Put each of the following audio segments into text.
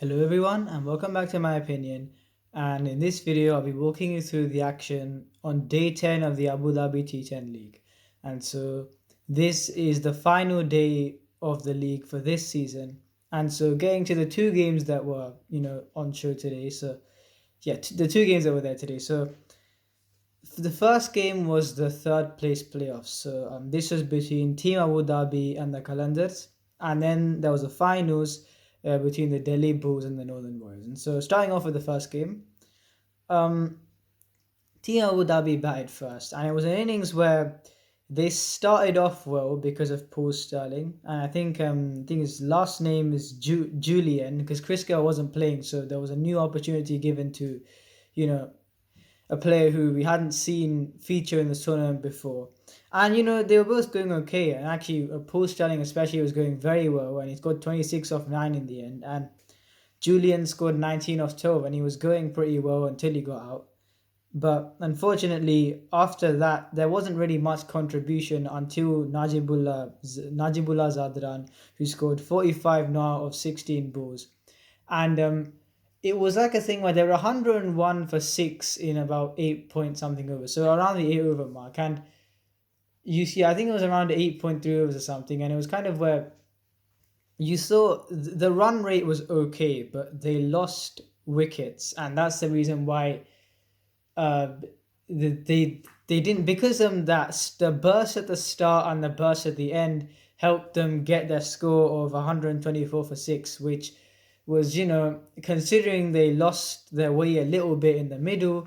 Hello everyone and welcome back to my opinion, and in this video I'll be walking you through the action on day 10 of the Abu Dhabi T10 League. And so this is the final day of the league for this season, and so getting to the two games that were on show today. So yeah, the two games that were there today. So the first game was the third place playoffs. So this was between Team Abu Dhabi and the Qalandars, and then there was the finals between the Delhi Bulls and the Northern Warriors. And so starting off with the first game, um, Team Abu Dhabi batted first, and it was an innings where they started off well because of Paul Sterling, and I think his last name is Julian because Chris Gale wasn't playing, so there was a new opportunity given to, you know, a player who we hadn't seen feature in this tournament before. And they were both going okay. And actually, Paul Sterling especially was going very well, and he scored 26 off 9 in the end. And Julian scored 19 off 12, and he was going pretty well until he got out. But unfortunately, after that, there wasn't really much contribution until Najibullah Zadran, who scored 45 now of 16 balls. And it was like a thing where they were 101 for 6 in about 8 point something overs. So around the 8 over mark. And you see, I think it was around 8.3 overs or something. And it was kind of where you saw the run rate was okay, but they lost wickets. And that's the reason why uh, they didn't, because that the burst at the start and the burst at the end helped them get their score of 124 for 6, which was, considering they lost their way a little bit in the middle,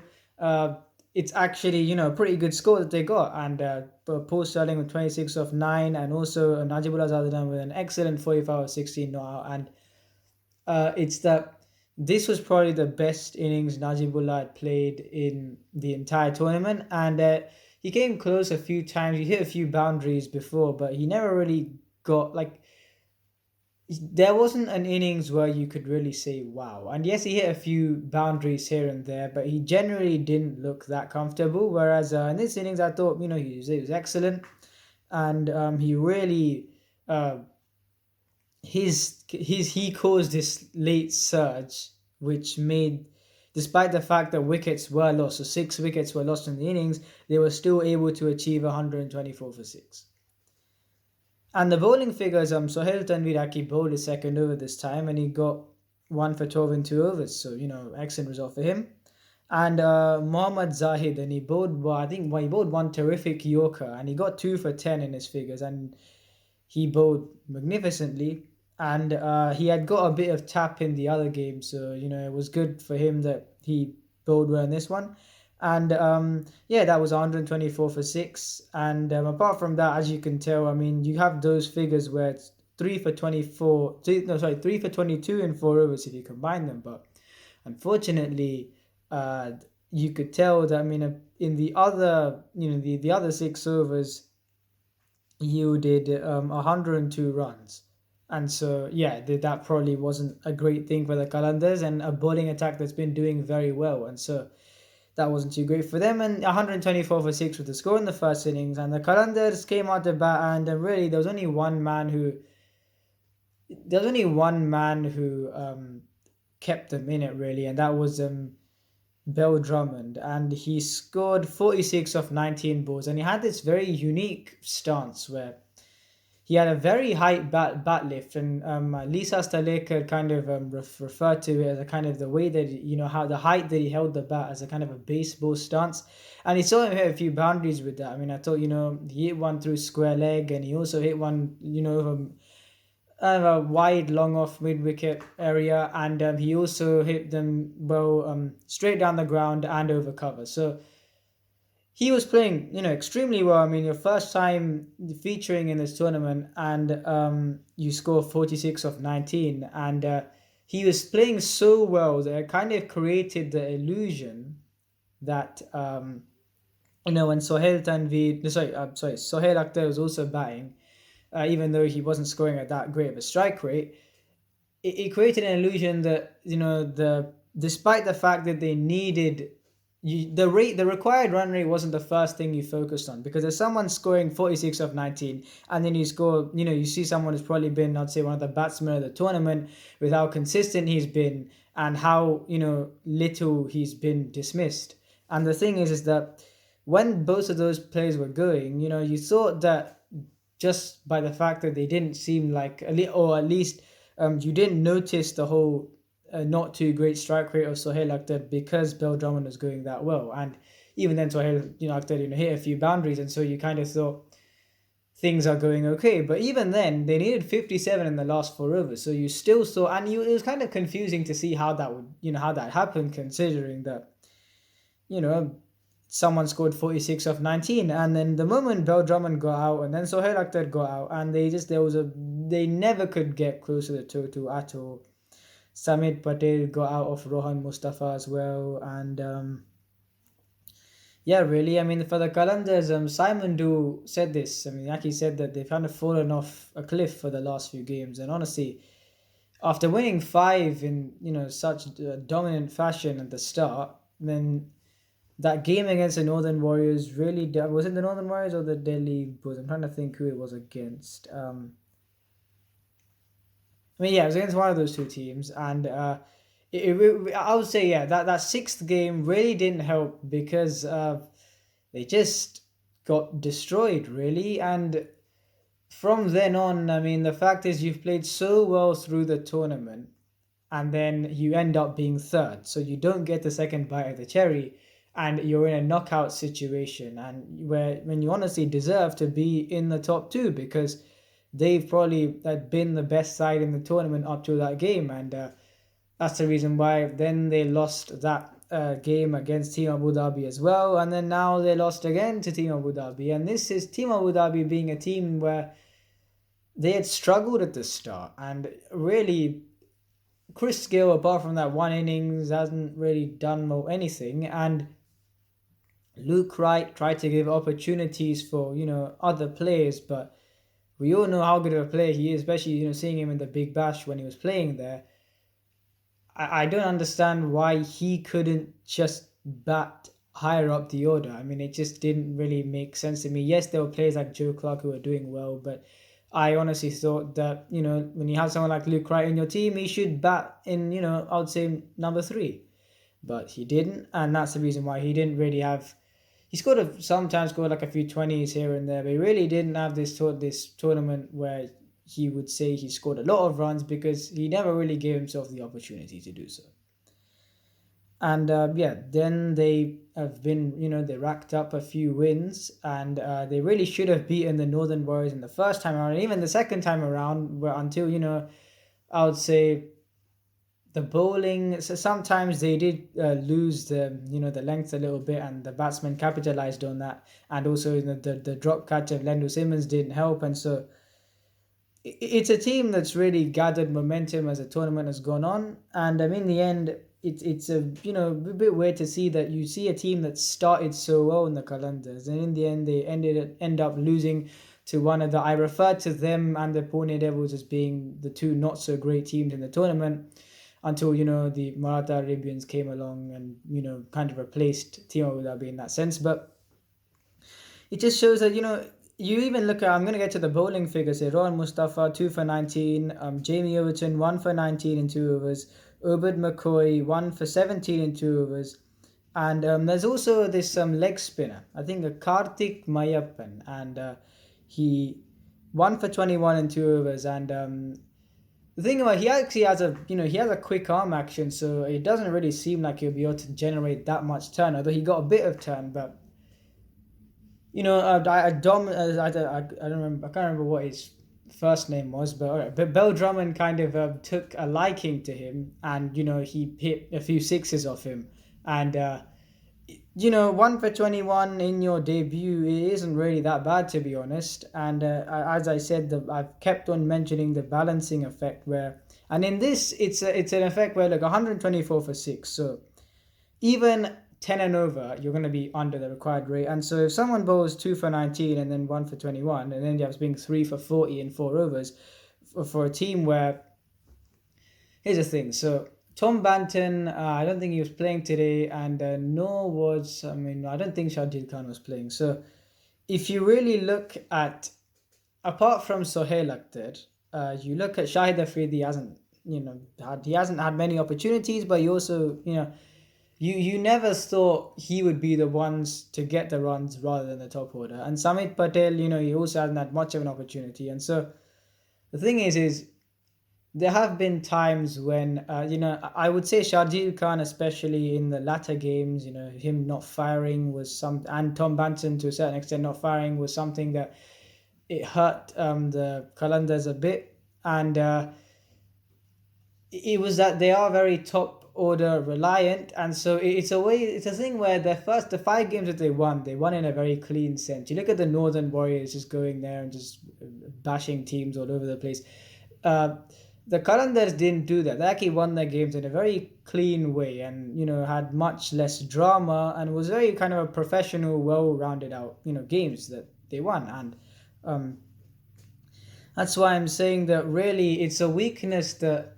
it's actually, a pretty good score that they got. And Paul Sterling with 26 off 9, and also Najibullah Zadran with an excellent 45 of 16 not out. And it's that this was probably the best innings Najibullah had played in the entire tournament. And he came close a few times. He hit a few boundaries before, but he never really got, like, there wasn't an innings where you could really say wow. And yes, he hit a few boundaries here and there, but he generally didn't look that comfortable. Whereas in this innings, I thought he was excellent, and he really he caused this late surge, which made, despite the fact that wickets were lost, so 6 wickets were lost in the innings, they were still able to achieve 124 for 6. And the bowling figures, Sohail Tanvir actually bowled his second over this time, and he got 1 for 12 in 2 overs. So, excellent result for him. And Mohammad Zahid, and he bowled, well, he bowled one terrific Yorker, and he got 2 for 10 in his figures, and he bowled magnificently. And he had got a bit of tap in the other game, so, it was good for him that he bowled well in this one. And yeah, that was 124 for 6. And apart from that, as you can tell, I mean, you have those figures where it's 3 for 24, 3 for 22 in 4 overs if you combine them. But unfortunately, you could tell that, I mean, in the other, the other 6 overs yielded 102 runs. And so, yeah, that probably wasn't a great thing for the Qalandars, and a bowling attack that's been doing very well. And so that wasn't too great for them. And 124 for 6 with the score in the first innings. And the Qalandars came out to bat, and really there was only one man who kept them in it, really, and that was Bell Drummond. And he scored 46 off 19 balls, and he had this very unique stance where he had a very high bat lift, and Lisa Stalekar kind of referred to it as a kind of the way that, how the height that he held the bat as a kind of a baseball stance. And he saw him hit a few boundaries with that. I mean, I thought, he hit one through square leg, and he also hit one, a wide long off mid wicket area, and he also hit them well straight down the ground and over cover. So he was playing, extremely well. I mean, your first time featuring in this tournament, and you score 46 of 19, and he was playing so well that it kind of created the illusion that when Sohail Akhtar was also batting, even though he wasn't scoring at that great of a strike rate, it created an illusion that, despite the fact that they needed, the required run rate wasn't the first thing you focused on, because if someone's scoring 46 of 19 and then you score, you see someone who's probably been, I'd say, one of the batsmen of the tournament, with how consistent he's been and how little he's been dismissed. And the thing is that when both of those players were going, you thought that just by the fact that they didn't seem like, or at least you didn't notice the whole not too great strike rate of Sohail Akhtar, because Bill Drummond was going that well. And even then Sohail Akhtar hit a few boundaries, and so you kind of thought things are going okay. But even then, they needed 57 in the last 4 overs, so you still saw, and it was kind of confusing to see how that would how that happened, considering that someone scored 46 of 19, and then the moment Bill Drummond got out and then Sohail Akhtar got out, and they never could get close to the total at all. Samit Patel got out of Rohan Mustafa as well, and yeah, really, I mean, for the Qalandars, Simon Dew said this. I mean, he said that they've kind of fallen off a cliff for the last few games, and honestly, after winning 5 in such dominant fashion at the start, then that game against the Northern Warriors really was it the Northern Warriors or the Delhi Bulls? I'm trying to think who it was against. I mean, yeah, it was against one of those two teams, and I would say, yeah, that sixth game really didn't help, because they just got destroyed, really. And from then on, I mean, the fact is, you've played so well through the tournament, and then you end up being third, so you don't get the second bite of the cherry, and you're in a knockout situation, and when you honestly deserve to be in the top two, because they've probably been the best side in the tournament up to that game, and that's the reason why then they lost that game against Team Abu Dhabi as well, and then now they lost again to Team Abu Dhabi. And this is Team Abu Dhabi being a team where they had struggled at the start, and really Chris Gill, apart from that one innings, hasn't really done anything, and Luke Wright tried to give opportunities for other players, but we all know how good of a player he is, especially seeing him in the Big Bash when he was playing there. I don't understand why he couldn't just bat higher up the order. I mean, it just didn't really make sense to me. Yes, there were players like Joe Clark who were doing well, but I honestly thought that when you have someone like Luke Wright in your team, he should bat in I would say number 3, but he didn't, and that's the reason why he didn't really have. He sometimes scored like a few 20s here and there, but he really didn't have this tournament where he would say he scored a lot of runs, because he never really gave himself the opportunity to do so. And then they have been, they racked up a few wins, and they really should have beaten the Northern Warriors in the first time around, and even the second time around, until, I would say, the bowling. So sometimes they did lose the length a little bit, and the batsmen capitalized on that, and also the drop catch of Lendl Simmons didn't help, and so it's a team that's really gathered momentum as the tournament has gone on. And in the end, it's a a bit weird to see that you see a team that started so well in the Qalandars, and in the end they end up losing to one of the, I refer to them and the Pune Devils as being the two not so great teams in the tournament, until the Maratha Arabians came along and kind of replaced Team Abu Dhabi in that sense. But it just shows that you even look at, I'm going to get to the bowling figures here. Rohan Mustafa 2 for 19, Jamie Overton 1 for 19 in 2 overs, Obed McCoy 1 for 17 in 2 overs, and there's also this leg spinner, I think, Karthik Mayappan, and he 1 for 21 in 2 overs, and the thing about, he actually has he has a quick arm action, so it doesn't really seem like he'll be able to generate that much turn, although he got a bit of turn. But I don't remember. I can't remember what his first name was, but Bill Drummond kind of took a liking to him, and he hit a few sixes off him, and 1 for 21 in your debut, it isn't really that bad, to be honest. And as I said, I've kept on mentioning the balancing effect, and in this, it's an effect where 124 for 6. So even 10 and over, you're going to be under the required rate. And so if someone bowls 2 for 19 and then 1 for 21, and then you have being 3 for 40 in 4 overs, for a team where, here's the thing. So Tom Banton, I don't think he was playing today, and nor was, I don't think Shahid Khan was playing. So if you really look at, apart from Sohail Akhtar, you look at Shahid Afridi, he hasn't had many opportunities, but he also, you never thought he would be the ones to get the runs rather than the top order. And Samit Patel, he also hasn't had much of an opportunity. And so the thing is there have been times when, I would say Shardil Khan, especially in the latter games, him not firing was and Tom Banton to a certain extent not firing was something that it hurt the Qalandars a bit. And it was that they are very top order reliant, and so it's a thing where the 5 games that they won in a very clean sense. You look at the Northern Warriors just going there and just bashing teams all over the place. uh, the Qalandars didn't do that. They actually won their games in a very clean way, and had much less drama, and was very kind of a professional, well-rounded out games that they won. And um, that's why I'm saying that really it's a weakness that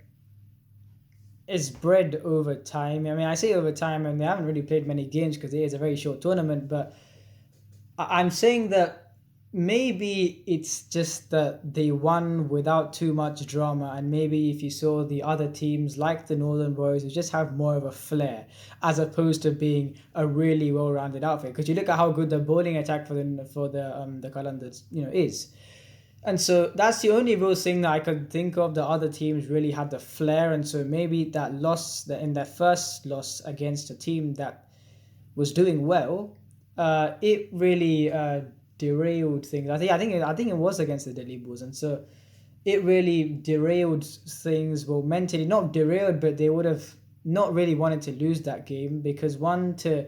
is bred over time. I mean, I say over time, and they haven't really played many games because it is a very short tournament. But I'm saying that maybe it's just that they won without too much drama, and maybe if you saw the other teams like the Northern Warriors, who just have more of a flair, as opposed to being a really well-rounded outfit. Because you look at how good the bowling attack for the Qalandars is. And so that's the only real thing that I could think of. The other teams really had the flair, and so maybe that loss, that in their first loss against a team that was doing well, it really derailed things. I think it was against the Delhi Bulls, and so it really derailed things. Well, mentally not derailed, but they would have not really wanted to lose that game, because one, to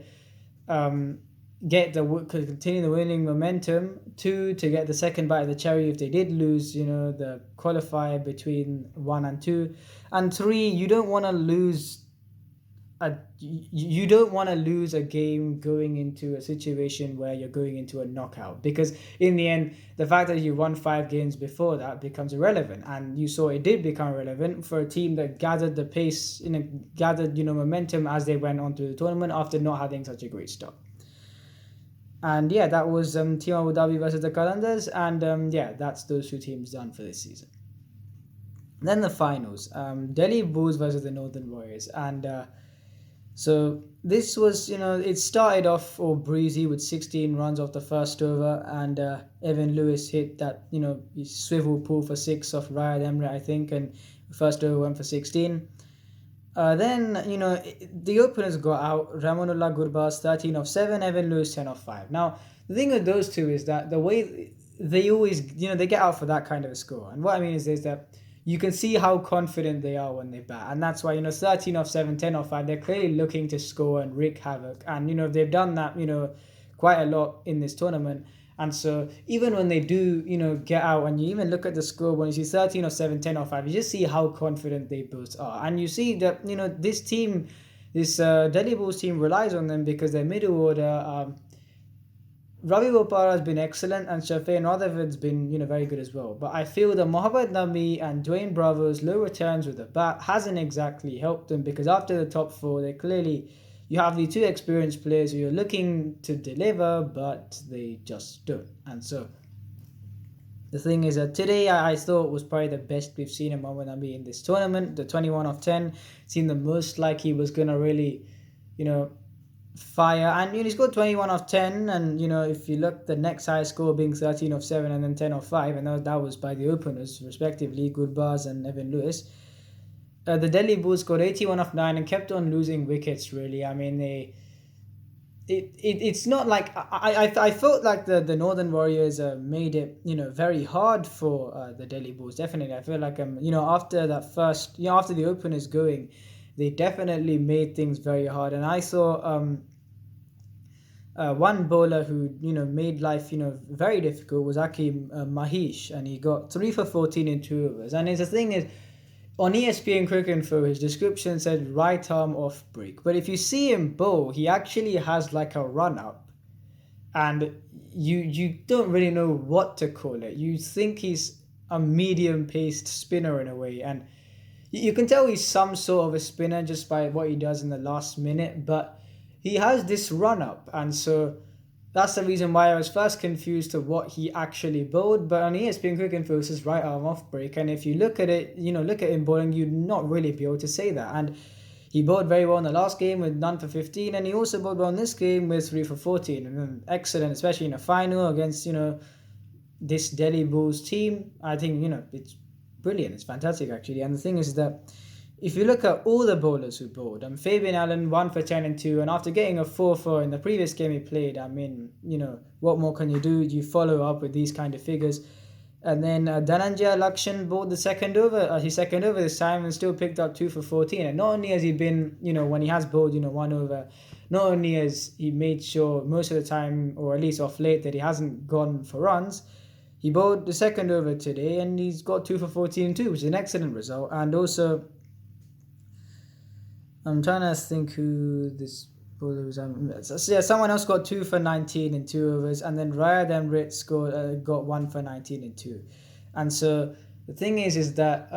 um, continue the winning momentum. Two, to get the second bite of the cherry if they did lose, the qualifier between 1 and 2. And three, you don't want to lose a game going into a situation where you're going into a knockout, because in the end the fact that you won 5 games before that becomes irrelevant, and you saw it did become relevant for a team that gathered the pace, gathered momentum as they went on to the tournament after not having such a great start. And yeah, that was Team Abu Dhabi versus the Qalandars, and yeah, that's those two teams done for this season. Then the finals, Delhi Bulls versus the Northern Warriors, and so this was, it started off all breezy with 16 runs off the first over, and Evan Lewis hit that, swivel pull for 6 off Riyad Emre, I think, and the first over went for 16. Then, the openers got out. Ramonullah Gurbaz 13 off 7, Evan Lewis 10 off 5. Now, the thing with those two is that the way they always, they get out for that kind of a score. And what I mean is that you can see how confident they are when they bat. And that's why, 13 off 7, 10 off 5, they're clearly looking to score and wreak havoc. And, they've done that, quite a lot in this tournament. And so even when they do, get out, and you even look at the score, when you see 13 or 7, 10 or 5, you just see how confident they both are. And you see that, this team, this Delhi Bulls team relies on them because their middle order, Ravi Bopara has been excellent, and Shafin Rutherford's been, very good as well. But I feel that Mohammad Nami and Dwayne Bravo's low returns with the bat hasn't exactly helped them, because after the top 4, they clearly, you have the two experienced players who are looking to deliver, but they just don't. And so the thing is that today I thought was probably the best we've seen in Mohammad Nami in this tournament. The 21 off 10 seemed the most like he was going to really, fire. And he scored 21 off 10, and if you look, the next highest score being 13 off 7 and then 10 off 5, and that was by the openers respectively, Gurbaz and Evan Lewis. The Delhi Bulls scored 81 off 9 and kept on losing wickets, really. I mean, it's not like I felt like the Northern Warriors made it very hard for the Delhi Bulls. Definitely, I feel like after that first, after the openers going, they definitely made things very hard. And I saw one bowler who made life very difficult was Akim Mahesh, and he got 3 for 14 in 2 overs. And the thing is, on ESPN Cricket Info, his description said right arm off break. But if you see him bowl, he actually has like a run up. And you don't really know what to call it. You think he's a medium-paced spinner in a way. And you can tell he's some sort of a spinner just by what he does in the last minute, but he has this run up, and so that's the reason why I was first confused to what he actually bowled. But on ESPN Quick Info, it's his right arm off break, and if you look at it, look at him bowling, you'd not really be able to say that. And he bowled very well in the last game with none for 15, and he also bowled well in this game with 3 for 14, and excellent, especially in a final against this Delhi Bulls team. I think it's brilliant. It's fantastic actually. And the thing is that if you look at all the bowlers who bowled, Fabian Allen 1 for 10 and 2, and after getting a 4 in the previous game he played, what more can you do? You follow up with these kind of figures. And then Dhananjaya Lakshan bowled his second over this time and still picked up 2 for 14. And not only has he been, when he has bowled, 1 over, not only has he made sure most of the time, or at least off late, that he hasn't gone for runs, he bowled the second over today and he's got 2 for 14 too, which is an excellent result. And also, I'm trying to think who this bowler was. Someone else got 2 for 19 in 2 overs, and then Riyad Emrit got 1 for 19 in 2. And so the thing is that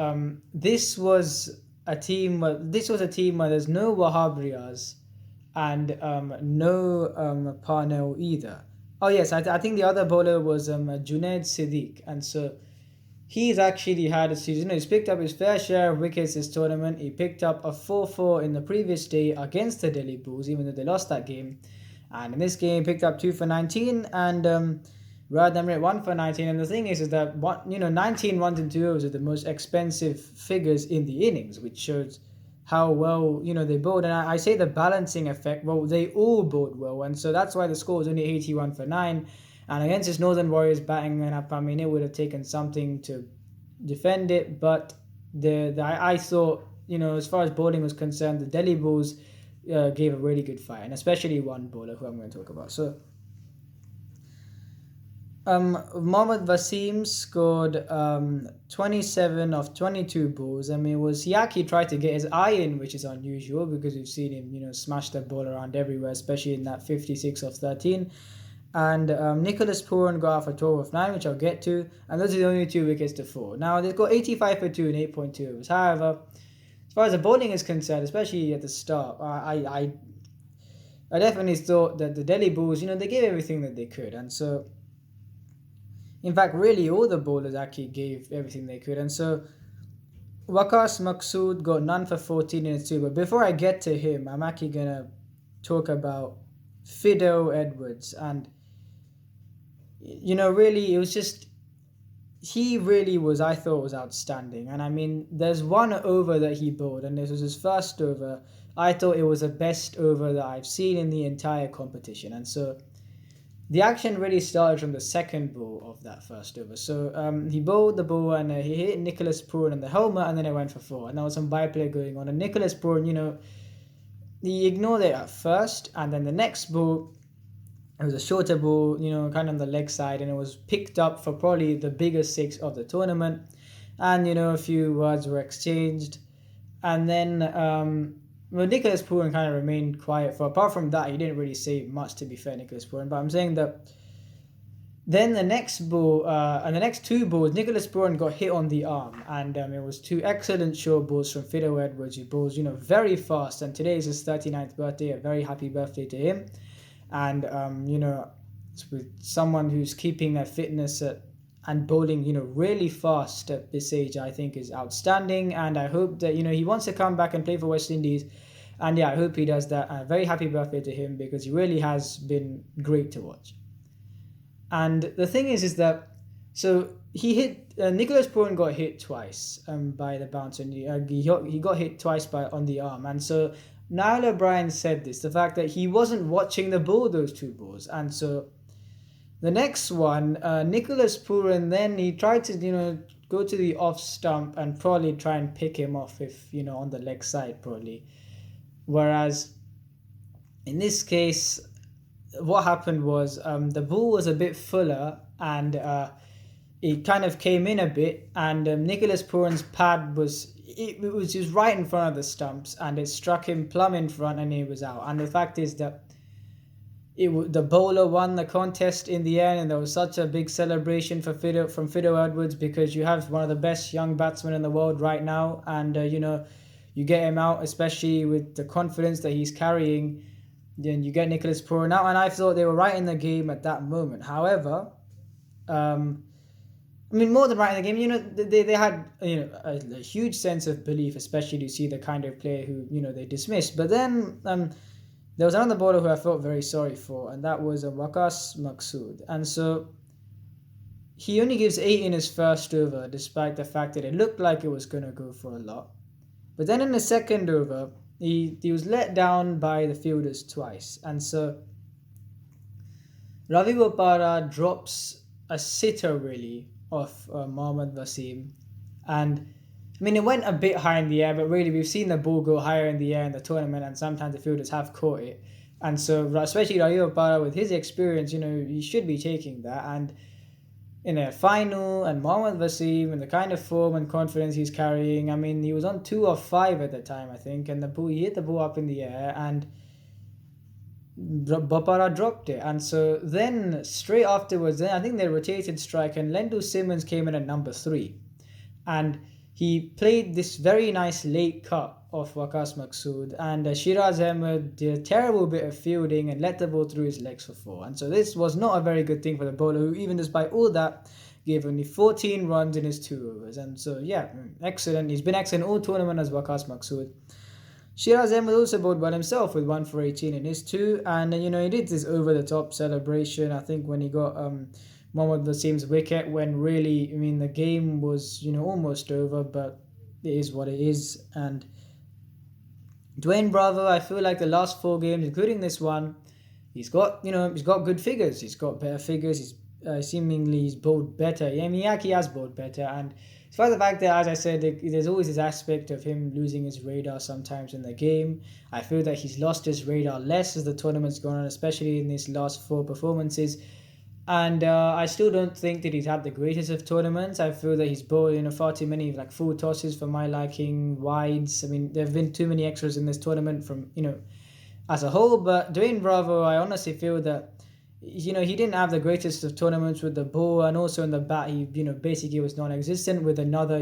this was a team where there's no Wahab Riaz and no Parnell either. Oh yes, I think the other bowler was Junaid Siddiq, and so he's actually had a season. He's picked up his fair share of wickets this tournament. He picked up a 4 in the previous day against the Delhi Bulls, even though they lost that game. And in this game, he picked up 2 for 19 and Riyad Emrit 1 for 19. And the thing is that 19 runs in 2 overs are the most expensive figures in the innings, which shows how well they bowled. And I say the balancing effect. Well, they all bowled well, and so that's why the score was only 81 for 9. And against this Northern Warriors batting lineup, it would have taken something to defend it. But I thought, as far as bowling was concerned, the Delhi Bulls gave a really good fight, and especially one bowler who I'm going to talk about. So, Mohammad Wasim scored 27 of 22 balls. He actually tried to get his eye in, which is unusual because we've seen him, smash the ball around everywhere, especially in that 56 of 13. And Nicholas Pooran got out for 12 of 9, which I'll get to, and those are the only 2 wickets to fall. Now, they've got 85 for 2 and 8.2 overs. However, as far as the bowling is concerned, especially at the start, I definitely thought that the Delhi Bulls, they gave everything that they could. And so, in fact, really all the bowlers actually gave everything they could. And so, Waqas Maqsood got none for 14 in 2. But before I get to him, I'm actually going to talk about Fidel Edwards. And really, it was just, he really was, I thought, was outstanding. And there's one over that he bowled, and this was his first over. I thought it was the best over that I've seen in the entire competition. And so the action really started from the second ball of that first over. So he bowled the ball and he hit Nicholas Pooran in the helmet, and then it went for 4. And there was some byplay going on. And Nicholas Pooran, he ignored it at first, and then the next ball, it was a shorter ball, kind of on the leg side, and it was picked up for probably the biggest 6 of the tournament. And, a few words were exchanged. And then Nicholas Pooran kind of remained quiet apart from that, he didn't really say much, to be fair, Nicholas Pooran. But I'm saying that then the next ball, and the next 2 balls, Nicholas Pooran got hit on the arm, and it was 2 excellent short balls from Fidel Edwards, who bowls, very fast. And today is his 39th birthday, a very happy birthday to him. And, with someone who's keeping their fitness and bowling, really fast at this age, I think is outstanding. And I hope that, he wants to come back and play for West Indies. And yeah, I hope he does that. A very happy birthday to him, because he really has been great to watch. And the thing is that, so he hit, Nicholas Pooran got hit twice by the bouncer, and he got hit twice on the arm. And so Niall O'Brien said this, the fact that he wasn't watching the ball, those 2 balls. And so the next one, Nicholas Pooran, then he tried to, go to the off stump and probably try and pick him off if, on the leg side probably. Whereas in this case, what happened was the ball was a bit fuller, and it kind of came in a bit, and Nicholas Pooran's pad was just right in front of the stumps, and it struck him plumb in front, and he was out. And the fact is that the bowler won the contest in the end, and there was such a big celebration for from Fido Edwards, because you have one of the best young batsmen in the world right now, and you get him out, especially with the confidence that he's carrying. Then you get Nicholas Puran out, and I thought they were right in the game at that moment. However, I mean, more than right in the game, they had a huge sense of belief, especially to see the kind of player who they dismissed. But then there was another bowler who I felt very sorry for, and that was Waqas Maqsood. And so he only gives 8 in his first over, despite the fact that it looked like it was going to go for a lot. But then in the second over, he was let down by the fielders twice. And so Ravi Bopara drops a sitter, really, of Mohammad Wasim. And I mean, it went a bit high in the air, but really we've seen the ball go higher in the air in the tournament, and sometimes the fielders have caught it. And so, especially Ravi Bopara, with his experience, he should be taking that. And in a final, and Mohammad Wasim, and the kind of form and confidence he's carrying, I mean, he was on 2 of 5 at the time, I think, and he hit the ball up in the air, and Bopara dropped it. And so then straight afterwards, I think they rotated strike, and Lendu Simmons came in at number 3, and he played this very nice late cut of Waqas Maqsood, and Shiraz Ahmed did a terrible bit of fielding and let the ball through his legs for 4. And so this was not a very good thing for the bowler, who, even despite all that, gave only 14 runs in his 2 overs. And so yeah, excellent. He's been excellent all tournament as Waqas Maqsood. Shiraz Ahmed also bowled well himself with 1 for 18 in his 2, and he did this over the top celebration, I think, when he got Mohammad Wasim's wicket, when really, I mean, the game was almost over, but it is what it is. And Dwayne Bravo, I feel like the last 4 games, including this one, he's got good figures. He's got better figures. He's bowled better. I mean, he has bowled better, and despite the fact that, as I said, there's always this aspect of him losing his radar sometimes in the game, I feel that he's lost his radar less as the tournament's gone on, especially in these last 4 performances. And I still don't think that he's had the greatest of tournaments. I feel that he's bowled far too many full tosses for my liking, wides. I mean, there have been too many extras in this tournament from as a whole. But Dwayne Bravo, I honestly feel that he didn't have the greatest of tournaments with the ball, and also in the bat he basically was non-existent with another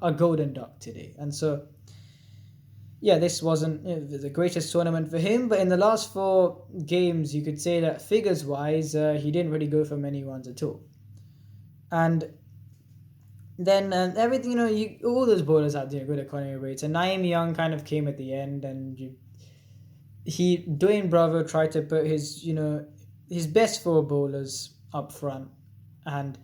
a golden duck today. And so yeah, this wasn't the greatest tournament for him, but in the last 4 games, you could say that figures-wise, he didn't really go for many runs at all. And then everything, all those bowlers had good economy rates, and Naeem Young kind of came at the end, and Dwayne Bravo tried to put his best 4 bowlers up front, and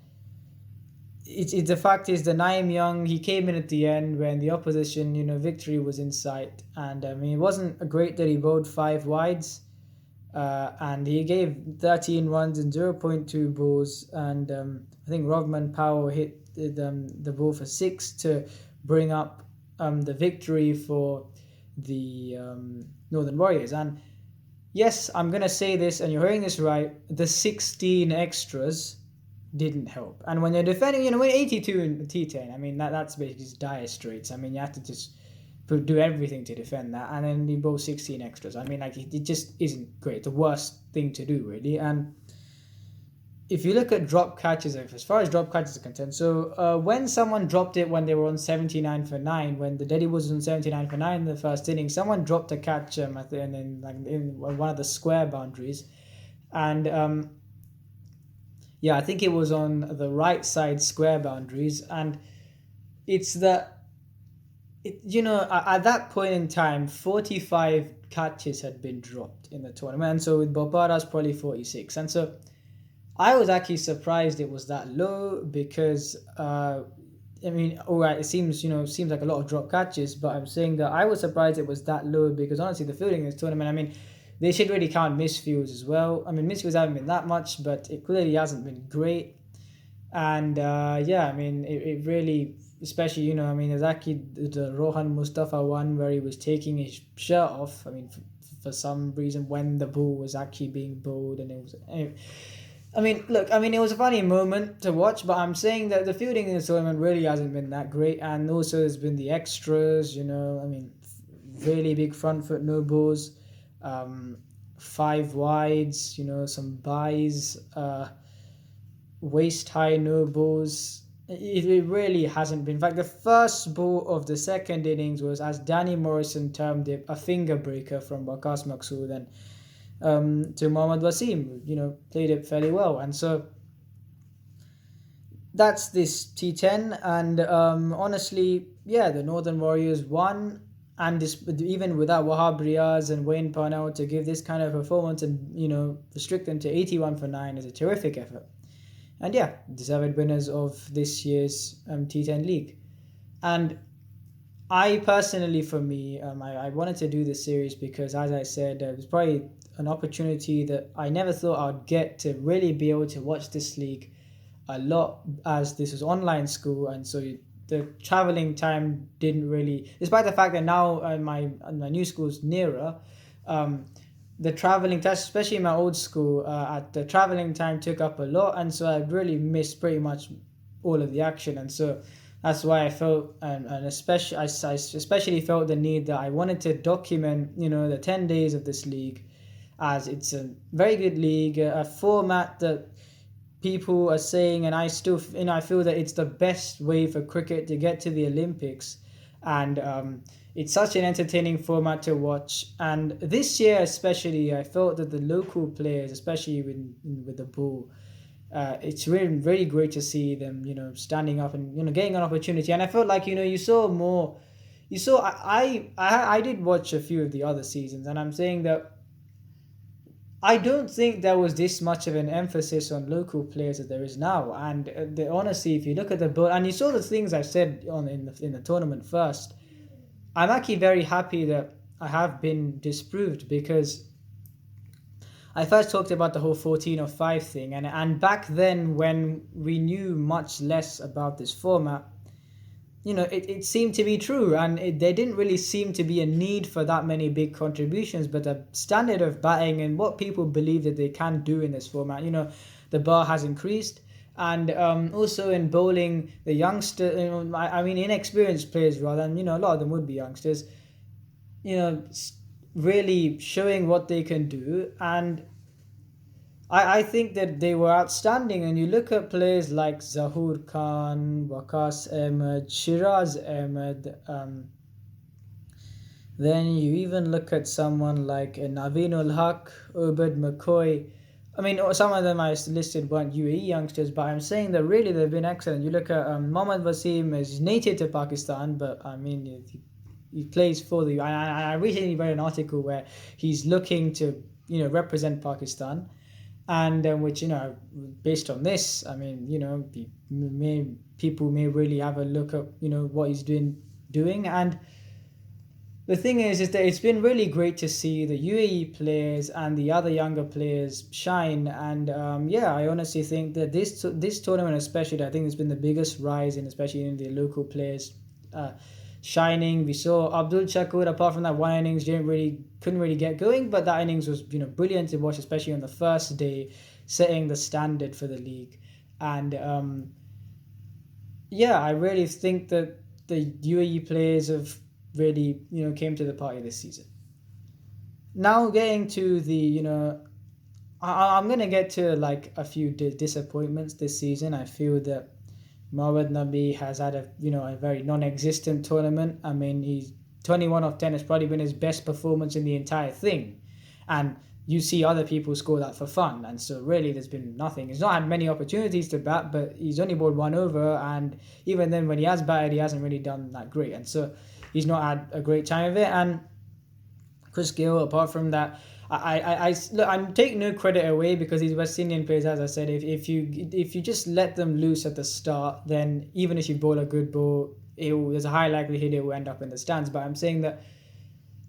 the fact is that Naeem Young, he came in at the end when the opposition, victory was in sight. And I mean, it wasn't great that he bowled 5 wides, and he gave 13 runs in 0.2 balls. And I think Rovman Powell hit the ball for 6 to bring up the victory for the Northern Warriors. And yes, I'm going to say this, and you're hearing this right, the 16 extras didn't help. And when you're defending, when 82 in T10, I mean, that's basically just dire straits. I mean, you have to just do everything to defend that, and then you bowl 16 extras. I mean, it just isn't great. The worst thing to do, really. And if you look at drop catches, as far as drop catches are concerned, so when someone dropped it when they were on 79 for 9, when the Delhi was on 79 for 9 in the first inning, someone dropped a catch and then in one of the square boundaries, and I think it was on the right side square boundaries, and it's that, at that point in time, 45 catches had been dropped in the tournament, and so with Bopara's probably 46, and so I was actually surprised it was that low, because I mean, alright, it seems like a lot of drop catches, but I'm saying that I was surprised it was that low, because honestly, the fielding in this tournament, I mean, they should really count misfields as well. I mean, misfields haven't been that much, but it clearly hasn't been great. And I mean, it really, especially, I mean, there's actually the Rohan Mustafa one where he was taking his shirt off, I mean, for some reason, when the ball was actually being bowled, and it was... I mean, look, it was a funny moment to watch, but I'm saying that the fielding in this tournament really hasn't been that great, and also there's been the extras, I mean, really big front foot no balls, 5 wides, some buys, waist high no balls. It really hasn't been. In fact, the first ball of the second innings was, as Danny Morrison termed it, a finger breaker from Waqas Maqsood, and to Mohammad Wasim, played it fairly well. And so that's this T10. And honestly, yeah, the Northern Warriors won. And this, even without Wahab Riaz and Wayne Parnell, to give this kind of performance and, restrict them to 81 for 9 is a terrific effort. And yeah, deserved winners of this year's T10 League. And I personally, for me, I wanted to do this series because, as I said, it was probably an opportunity that I never thought I'd get to really be able to watch this league a lot, as this was online school, and so the traveling time didn't really, despite the fact that now my new school's nearer, the traveling time, especially in my old school, at the traveling time took up a lot, and so I really missed pretty much all of the action. And so that's why I felt, and especially I especially felt the need that I wanted to document, the 10 days of this league, as it's a very good league, a format that people are saying, and I still, I feel that it's the best way for cricket to get to the Olympics, and it's such an entertaining format to watch. And this year especially, I felt that the local players, especially with the ball, it's really, really great to see them, standing up and getting an opportunity. And I felt like you saw more. I did watch a few of the other seasons, and I'm saying that I don't think there was this much of an emphasis on local players that there is now. And honestly, if you look at the board, and you saw the things I said in the tournament first, I'm actually very happy that I have been disproved, because I first talked about the whole 14 of 5 thing, and back then when we knew much less about this format, it seemed to be true, and there didn't really seem to be a need for that many big contributions, but the standard of batting and what people believe that they can do in this format, the bar has increased. And also in bowling, the youngster, inexperienced players rather, and a lot of them would be youngsters, really showing what they can do. And I think that they were outstanding. And you look at players like Zahoor Khan, Waqas Ahmed, Shiraz Ahmed, then you even look at someone like Naveen-ul Haq, Obed McCoy. Some of them I listed weren't UAE youngsters, but I'm saying that really they've been excellent. You look at Mohammad Wasim is native to Pakistan, but he plays for the. I recently read an article where he's looking to represent Pakistan, and which based on this, people may really have a look at what he's doing. And the thing is that it's been really great to see the UAE players and the other younger players shine. And I honestly think that this tournament especially, I think it's been the biggest rise in, especially in the local players shining. We saw Abdul Shakur, apart from that one innings, couldn't really get going, but that innings was brilliant to watch, especially on the first day, setting the standard for the league. And I really think that the UAE players have really came to the party this season. Now getting to the I'm gonna get to like a few disappointments this season. I feel that Mohammad Nabi has had a very non-existent tournament. He's 21 of 10 has probably been his best performance in the entire thing, and you see other people score that for fun. And so really there's been nothing. He's not had many opportunities to bat, but he's only bowled 1 over, and even then when he has batted, he hasn't really done that great. And so he's not had a great time of it. And Chris Gill, apart from that, I'm taking no credit away, because these West Indian players, as I said, if you just let them loose at the start, then even if you bowl a good ball, there's a high likelihood it will end up in the stands. But I'm saying that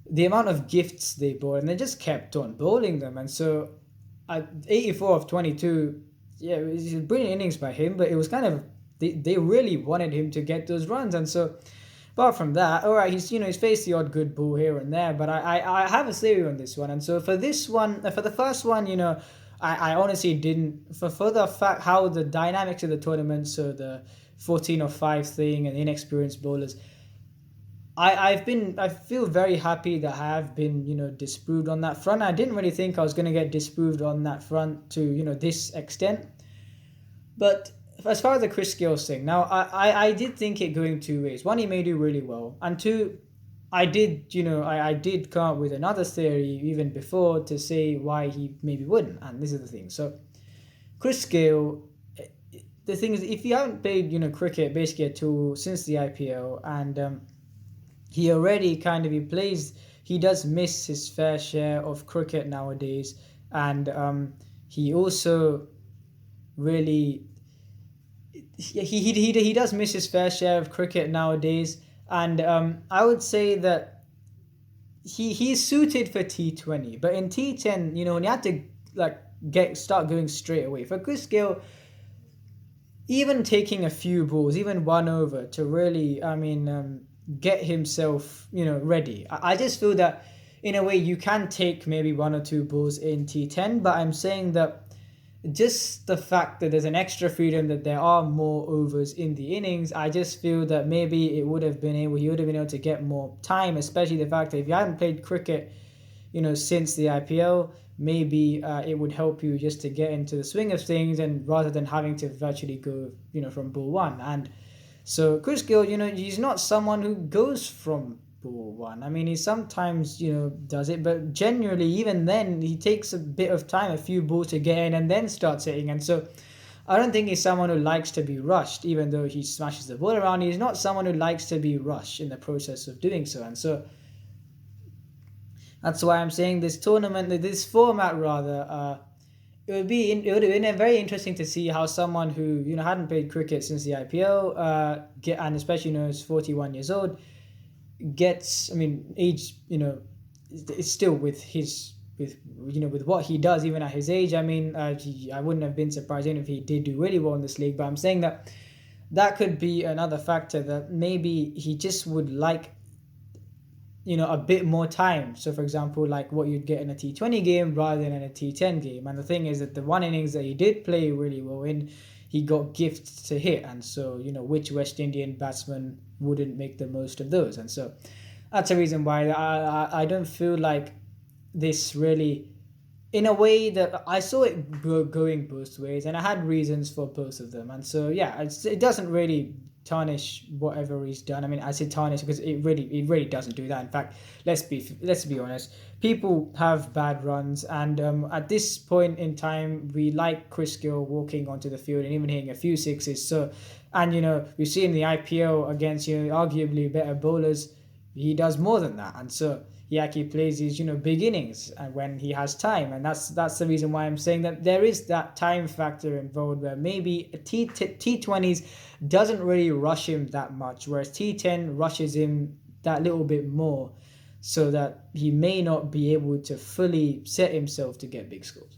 the amount of gifts they bowled, and they just kept on bowling them. And so at 84 of 22, it was a brilliant innings by him, but it was kind of, they really wanted him to get those runs. And so apart from that, all right, he's faced the odd good ball here and there, but I have a theory on this one. And so for this one, for the first one, I honestly didn't, for the fact how the dynamics of the tournament, so the 14 of 5 thing and inexperienced bowlers, I feel very happy that I have been, disproved on that front. I didn't really think I was going to get disproved on that front to, this extent. But as far as the Chris Gales thing, now I did think it going two ways. One, he may do really well, and two, I did come up with another theory even before to say why he maybe wouldn't. And this is the thing. So Chris Gale, the thing is, if you haven't played, cricket basically at all since the IPL, and he already he does miss his fair share of cricket nowadays, and he also really he does miss his fair share of cricket nowadays, and I would say that he's suited for T20, but in T10, when you had to start going straight away for Chris Gale, even taking a few balls, even one over to really, get himself, ready. I just feel that in a way you can take maybe one or two balls in T10, but I'm saying that just the fact that there's an extra freedom, that there are more overs in the innings, I just feel that maybe he would have been able to get more time, especially the fact that if you hadn't played cricket, since the IPL, maybe it would help you just to get into the swing of things, and rather than having to virtually go, from ball one. And so Chris Gale, he's not someone who goes from ball one. I mean, he sometimes, does it, but generally, even then, he takes a bit of time, a few balls to get in, and then starts hitting. And so I don't think he's someone who likes to be rushed, even though he smashes the ball around. He's not someone who likes to be rushed in the process of doing so. And so that's why I'm saying this format rather, it would have been very interesting to see how someone who hadn't played cricket since the IPL, and especially is 41 years old, gets. I mean, age it's still with what he does even at his age. I mean, I wouldn't have been surprised even if he did do really well in this league. But I'm saying that could be another factor, that maybe he just would like a bit more time. So for example, like what you'd get in a T20 game rather than in a T10 game. And the thing is that the one innings that he did play really well in, he got gifts to hit, and so which West Indian batsman wouldn't make the most of those? And so that's a reason why I don't feel like this really, in a way that I saw it going both ways, and I had reasons for both of them. And so yeah, it doesn't really tarnish whatever he's done. I mean, I say tarnish because it really doesn't do that. In fact, let's be honest, people have bad runs, and at this point in time, we like Chris Gale walking onto the field and even hitting a few sixes. So, and we've seen the IPL against arguably better bowlers, he does more than that. And so he actually plays these big innings and when he has time, and that's the reason why I'm saying that there is that time factor involved, where maybe T20s doesn't really rush him that much, whereas T10 rushes him that little bit more, so that he may not be able to fully set himself to get big scores.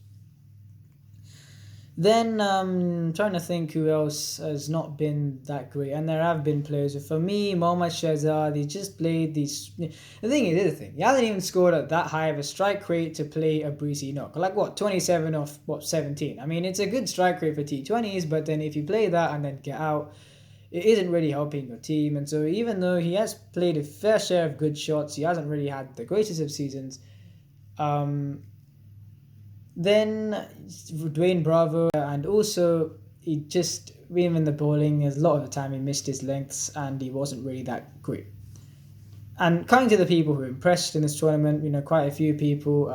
Then trying to think who else has not been that great, and there have been players. For me, Mohammad Shahzad, he just played these. The thing is, he hasn't even scored at that high of a strike rate to play a breezy knock. Like 27 off 17. I mean, it's a good strike rate for T20s, but then if you play that and then get out, it isn't really helping your team. And so even though he has played a fair share of good shots, he hasn't really had the greatest of seasons. Then Dwayne Bravo, and also he just, even the bowling, a lot of the time he missed his lengths and he wasn't really that great. And coming to the people who impressed in this tournament, quite a few people.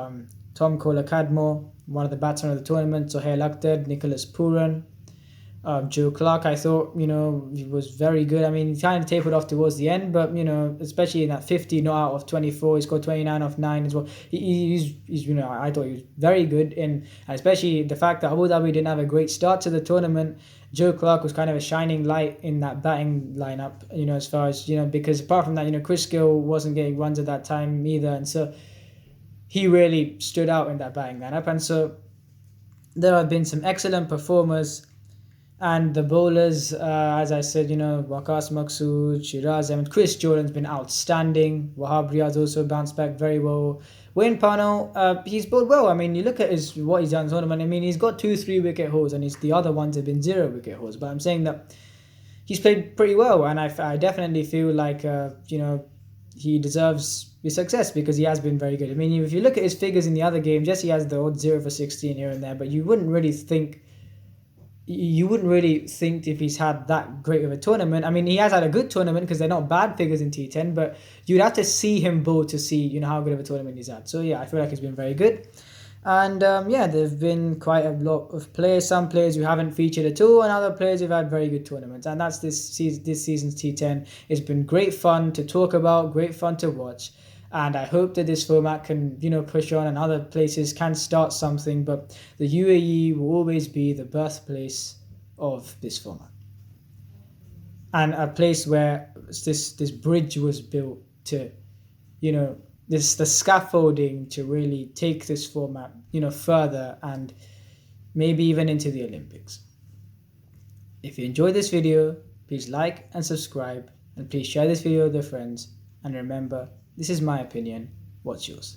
Tom Kohler-Cadmore, one of the batsmen of the tournament, Sohail Akhtar, Nicholas Pooran, Joe Clark, I thought, he was very good. I mean, he kind of tapered off towards the end, but, especially in that 50 not out of 24, he scored 29 off 9 as well. He's I thought he was very good, and especially the fact that Abu Dhabi didn't have a great start to the tournament. Joe Clark was kind of a shining light in that batting lineup, as far as, because apart from that, Chris Gale wasn't getting runs at that time either, and so he really stood out in that batting lineup. And so there have been some excellent performers. And the bowlers, as I said, Waqas Maqsood, Shiraz Ahmed, Chris Jordan's been outstanding. Wahab Riyad's also bounced back very well. Wayne Parnell, he's bowled well. I mean, you look at what he's done in the tournament. I mean, he's got 2-3 wicket hauls, and the other ones have been 0 wicket hauls. But I'm saying that he's played pretty well, and I definitely feel like, he deserves his success because he has been very good. I mean, if you look at his figures in the other games, yes, he has the odd 0 for 16 here and there, but you wouldn't really think if he's had that great of a tournament. I mean, he has had a good tournament because they're not bad figures in T10, but you'd have to see him bowl to see how good of a tournament he's had. So yeah, I feel like he's been very good. And yeah, there've been quite a lot of players. Some players who haven't featured at all, and other players who've had very good tournaments. And that's this season's T10. It's been great fun to talk about, great fun to watch. And I hope that this format can, push on and other places can start something. But the UAE will always be the birthplace of this format, and a place where this bridge was built to, the scaffolding to really take this format, further and maybe even into the Olympics. If you enjoyed this video, please like and subscribe, and please share this video with your friends. And remember, this is my opinion. What's yours?